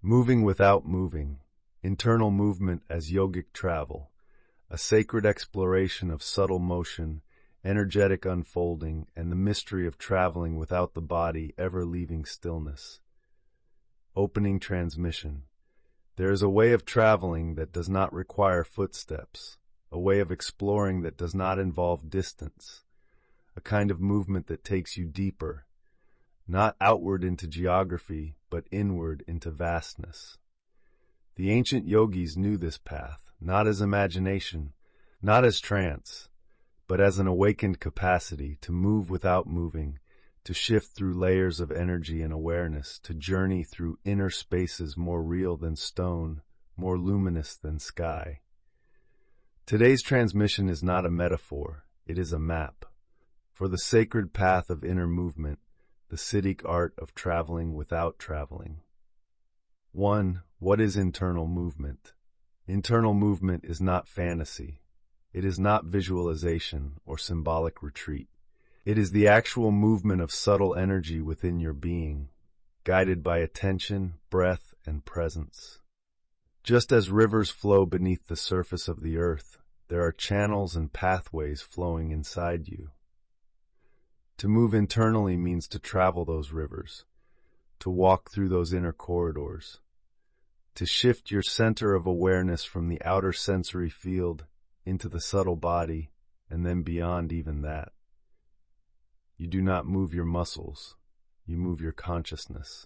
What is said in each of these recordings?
Moving without moving, internal movement as yogic travel, a sacred exploration of subtle motion, energetic unfolding, and the mystery of traveling without the body ever leaving stillness. Opening transmission. There is a way of traveling that does not require footsteps, a way of exploring that does not involve distance, a kind of movement that takes you deeper, not outward into geography, but inward into vastness. The ancient yogis knew this path, not as imagination, not as trance, but as an awakened capacity to move without moving, to shift through layers of energy and awareness, to journey through inner spaces more real than stone, more luminous than sky. Today's transmission is not a metaphor, it is a map, for the sacred path of inner movement, the Siddhic art of traveling without traveling. 1. What is internal movement? Internal movement is not fantasy. It is not visualization or symbolic retreat. It is the actual movement of subtle energy within your being, guided by attention, breath, and presence. Just as rivers flow beneath the surface of the earth, there are channels and pathways flowing inside you. To move internally means to travel those rivers, to walk through those inner corridors, to shift your center of awareness from the outer sensory field into the subtle body, and then beyond even that. You do not move your muscles, you move your consciousness.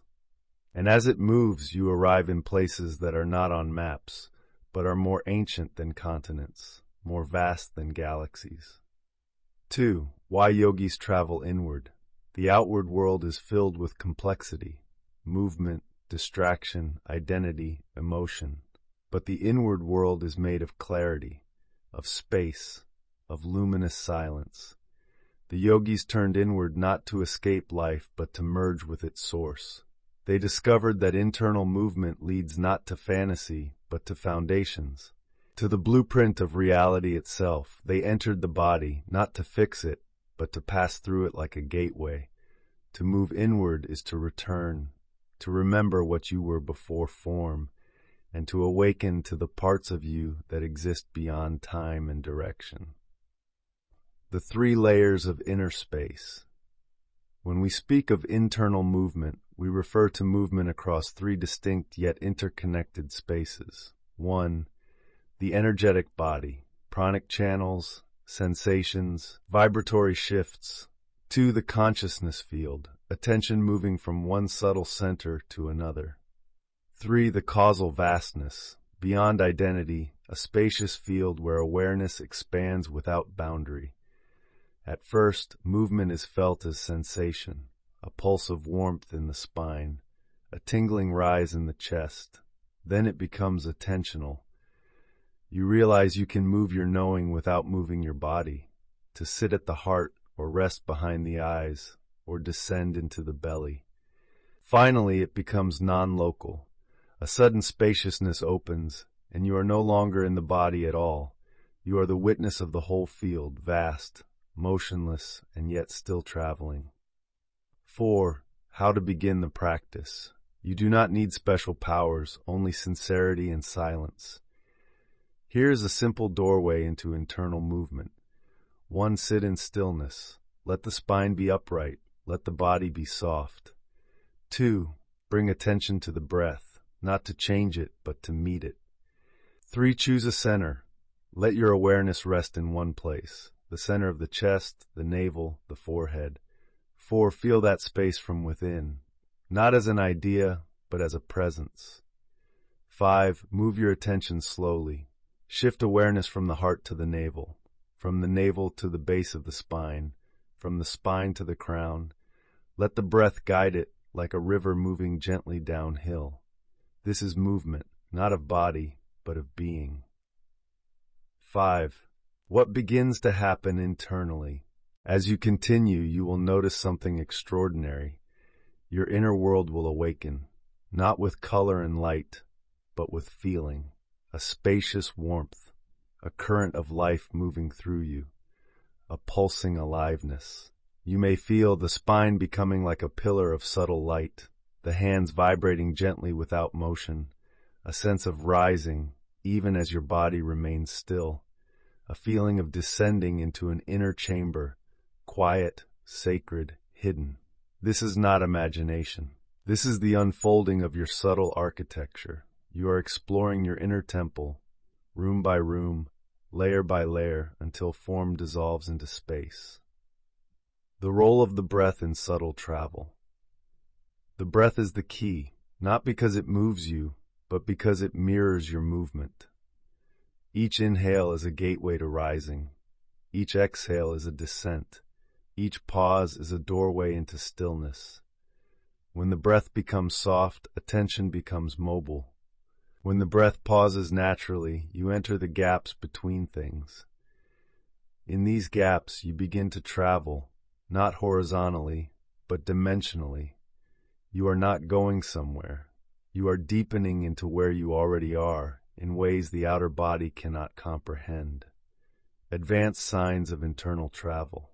And as it moves, you arrive in places that are not on maps, but are more ancient than continents, more vast than galaxies. 2. Why yogis travel inward. The outward world is filled with complexity, movement, distraction, identity, emotion. But the inward world is made of clarity, of space, of luminous silence. The yogis turned inward not to escape life, but to merge with its source. They discovered that internal movement leads not to fantasy, but to foundations, to the blueprint of reality itself. They entered the body, not to fix it, but to pass through it like a gateway. To move inward is to return, to remember what you were before form, and to awaken to the parts of you that exist beyond time and direction. The 3 layers of inner space. When we speak of internal movement, we refer to movement across 3 distinct yet interconnected spaces. 1. The energetic body, pranic channels, sensations, vibratory shifts. 2. The consciousness field, attention moving from one subtle center to another. 3. The causal vastness, beyond identity, a spacious field where awareness expands without boundary. At first, movement is felt as sensation, a pulse of warmth in the spine, a tingling rise in the chest. Then it becomes attentional. You realize you can move your knowing without moving your body, to sit at the heart or rest behind the eyes or descend into the belly. Finally, it becomes non-local. A sudden spaciousness opens, and you are no longer in the body at all. You are the witness of the whole field, vast, motionless, and yet still traveling. 4. How to begin the practice. You do not need special powers, only sincerity and silence. Here is a simple doorway into internal movement. 1. Sit in stillness. Let the spine be upright. Let the body be soft. 2. Bring attention to the breath, not to change it, but to meet it. 3. Choose a center. Let your awareness rest in one place, the center of the chest, the navel, the forehead. 4. Feel that space from within, not as an idea, but as a presence. 5. Move your attention slowly. Shift awareness from the heart to the navel, from the navel to the base of the spine, from the spine to the crown. Let the breath guide it like a river moving gently downhill. This is movement, not of body, but of being. 5. What begins to happen internally? As you continue, you will notice something extraordinary. Your inner world will awaken, not with color and light, but with feeling, a spacious warmth, a current of life moving through you, a pulsing aliveness. You may feel the spine becoming like a pillar of subtle light, the hands vibrating gently without motion, a sense of rising even as your body remains still, a feeling of descending into an inner chamber, quiet, sacred, hidden. This is not imagination. This is the unfolding of your subtle architecture. You are exploring your inner temple, room by room, layer by layer, until form dissolves into space. The role of the breath in subtle travel. The breath is the key, not because it moves you, but because it mirrors your movement. Each inhale is a gateway to rising. Each exhale is a descent. Each pause is a doorway into stillness. When the breath becomes soft, attention becomes mobile. When the breath pauses naturally, you enter the gaps between things. In these gaps, you begin to travel, not horizontally, but dimensionally. You are not going somewhere. You are deepening into where you already are, in ways the outer body cannot comprehend. Advanced signs of internal travel.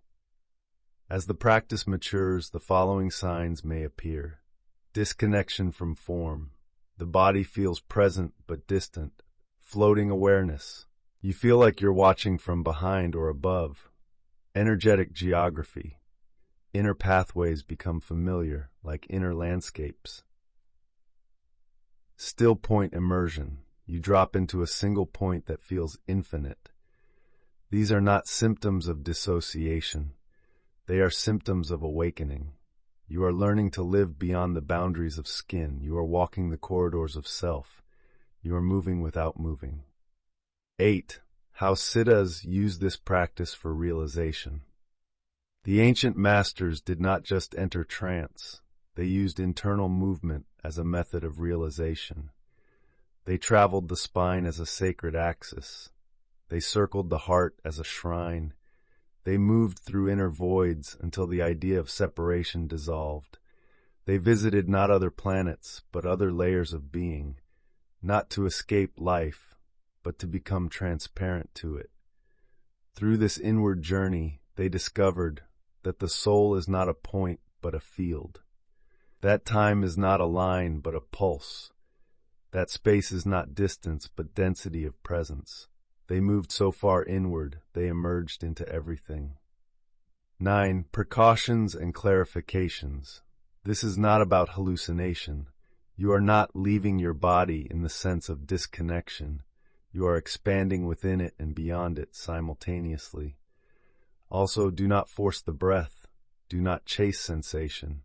As the practice matures, the following signs may appear. Disconnection from form. The body feels present but distant. Floating awareness. You feel like you're watching from behind or above. Energetic geography. Inner pathways become familiar, like inner landscapes. Still point immersion. You drop into a single point that feels infinite. These are not symptoms of dissociation. They are symptoms of awakening. You are learning to live beyond the boundaries of skin. You are walking the corridors of self. You are moving without moving. 8. How Siddhas use this practice for realization. The ancient masters did not just enter trance. They used internal movement as a method of realization. They traveled the spine as a sacred axis. They circled the heart as a shrine. They moved through inner voids until the idea of separation dissolved. They visited not other planets, but other layers of being, not to escape life, but to become transparent to it. Through this inward journey, they discovered that the soul is not a point, but a field. That time is not a line, but a pulse. That space is not distance, but density of presence. They moved so far inward, they emerged into everything. 9. Precautions and clarifications. This is not about hallucination. You are not leaving your body in the sense of disconnection. You are expanding within it and beyond it simultaneously. Also, do not force the breath. Do not chase sensation.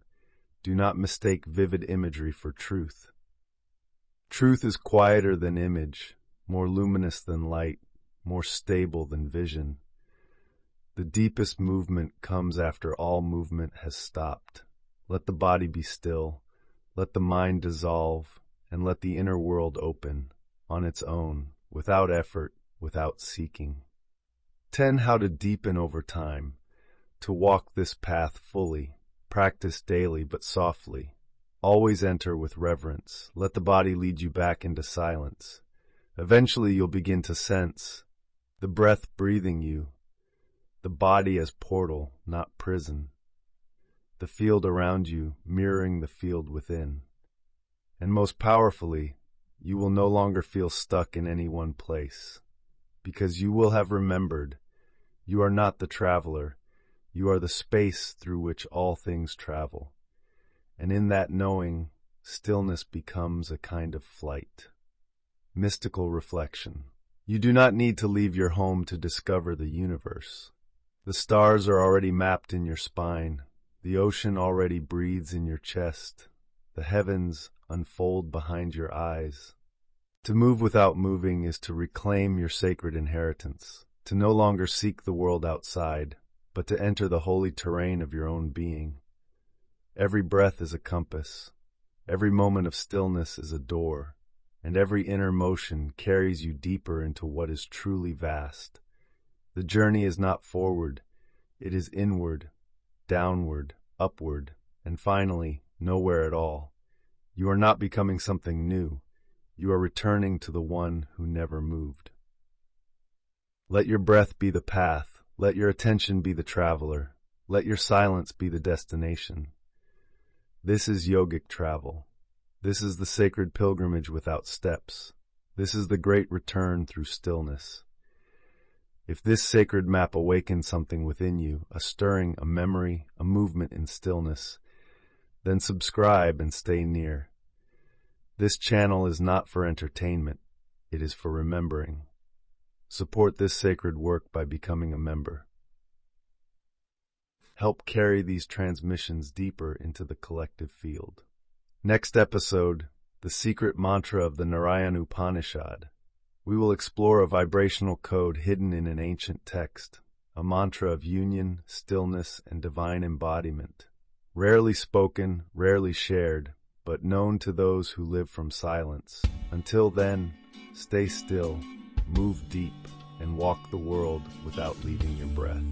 Do not mistake vivid imagery for truth. Truth is quieter than image, more luminous than light, more stable than vision. The deepest movement comes after all movement has stopped. Let the body be still, let the mind dissolve, and let the inner world open, on its own, without effort, without seeking. 10. How to deepen over time. To walk this path fully, practice daily but softly. Always enter with reverence. Let the body lead you back into silence. Eventually you'll begin to sense the breath breathing you, the body as portal, not prison, the field around you mirroring the field within. And most powerfully, you will no longer feel stuck in any one place, because you will have remembered you are not the traveler, you are the space through which all things travel. And in that knowing, stillness becomes a kind of flight. Mystical reflection. You do not need to leave your home to discover the universe. The stars are already mapped in your spine. The ocean already breathes in your chest. The heavens unfold behind your eyes. To move without moving is to reclaim your sacred inheritance, to no longer seek the world outside, but to enter the holy terrain of your own being. Every breath is a compass. Every moment of stillness is a door. And every inner motion carries you deeper into what is truly vast. The journey is not forward, it is inward, downward, upward, and finally, nowhere at all. You are not becoming something new. You are returning to the one who never moved. Let your breath be the path. Let your attention be the traveler. Let your silence be the destination. This is yogic travel. This is the sacred pilgrimage without steps. This is the great return through stillness. If this sacred map awakens something within you, a stirring, a memory, a movement in stillness, then subscribe and stay near. This channel is not for entertainment, it is for remembering. Support this sacred work by becoming a member. Help carry these transmissions deeper into the collective field. Next episode, the secret mantra of the Narayana Upanishad. We will explore a vibrational code hidden in an ancient text, a mantra of union, stillness, and divine embodiment. Rarely spoken, rarely shared, but known to those who live from silence. Until then, stay still, move deep, and walk the world without leaving your breath.